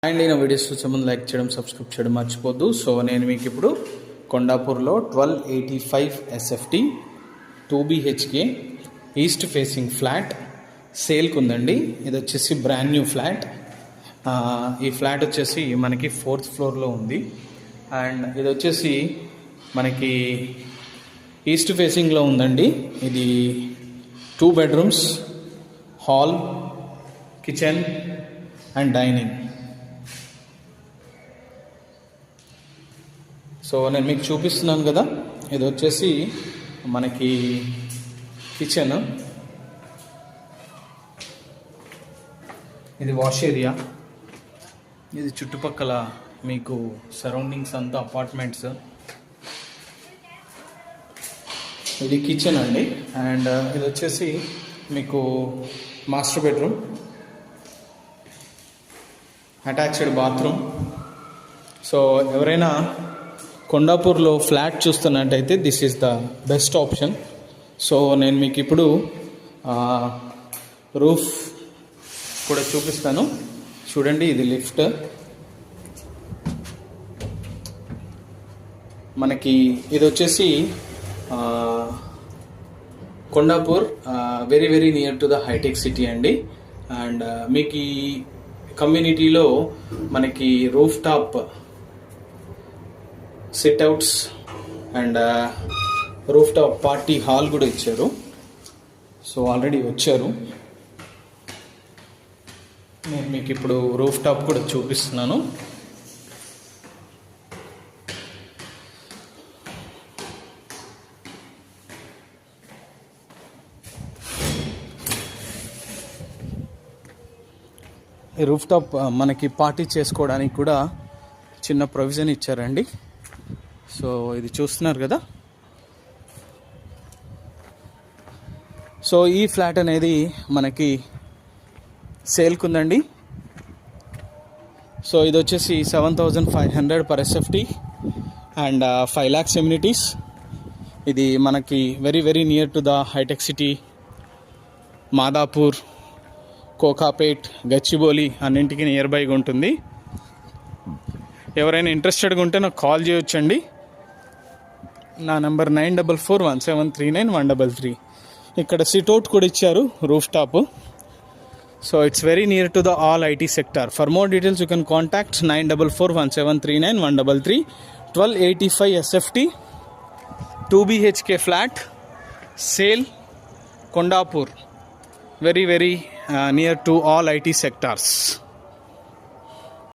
And నా videos చూసే ముందు లైక్ చేయడం, సబ్స్క్రైబ్ చేయడం మర్చిపోద్దు. సో నేను మీకు ఇప్పుడు కొండాపూర్లో 1285 SFT 2 BHK east facing flat సేల్కి ఉందండి. ఇది వచ్చేసి బ్రాండ్ న్యూ ఫ్లాట్. ఈ ఫ్లాట్ వచ్చేసి మనకి 4th ఫ్లోర్లో ఉంది. అండ్ ఇది వచ్చేసి మనకి ఈస్ట్ ఫేసింగ్లో ఉందండి. ఇది 2 bedrooms, hall, kitchen and dining. So నేను మీకు చూపిస్తున్నాను కదా, ఇది వచ్చేసి మనకి కిచెన్, ఇది వాష్ ఏరియా, ఇది చుట్టుపక్కల మీకు సరౌండింగ్స్ అంతా అపార్ట్మెంట్స్. ఇది కిచెన్ అండి. అండ్ ఇది వచ్చేసి మీకు master bedroom, attached bathroom. So ఎవరైనా కొండాపూర్లో ఫ్లాట్ చూస్తున్నట్టయితే this is the best option. So నేను మీకు ఇప్పుడు రూఫ్ కూడా చూపిస్తాను. చూడండి, ఇది లిఫ్ట్. మనకి ఇది వచ్చేసి Kondapur very very near to the hitech city అండి. అండ్ మీకు ఈ కమ్యూనిటీలో మనకి roof top sitouts and roof top party hall కూడా ఇచ్చారు. సో ఆల్రెడీ వచ్చారు. నేను మీకు ఇప్పుడు రూఫ్ టాప్ కూడా చూపిస్తున్నాను. ఈ రూఫ్ టాప్ మనకి పార్టీ చేసుకోవడానికి కూడా చిన్న ప్రొవిజన్ ఇచ్చారండి. సో ఇది చూస్తున్నారు కదా. సో ఈ ఫ్లాట్ అనేది మనకి సేల్కి ఉందండి. సో ఇది వచ్చేసి 7,500 per SFT and 5 lakhs amenities. ఇది మనకి very very near to the hitech city, Madhapur, Kokapet, Gachibowli అన్నింటికి నియర్ బైగా ఉంటుంది. ఎవరైనా ఇంట్రెస్టెడ్గా ఉంటే నాకు కాల్ చేయొచ్చండి. నా నెంబర్ 9441739133. ఇక్కడ సిట్అవుట్ కూడా ఇచ్చారు, roof top. So it's very near to the all IT sector. For more details you can contact 9441739133. 1285 SFT 2 BHK flat sale, Kondapur, very very near to all IT sectors.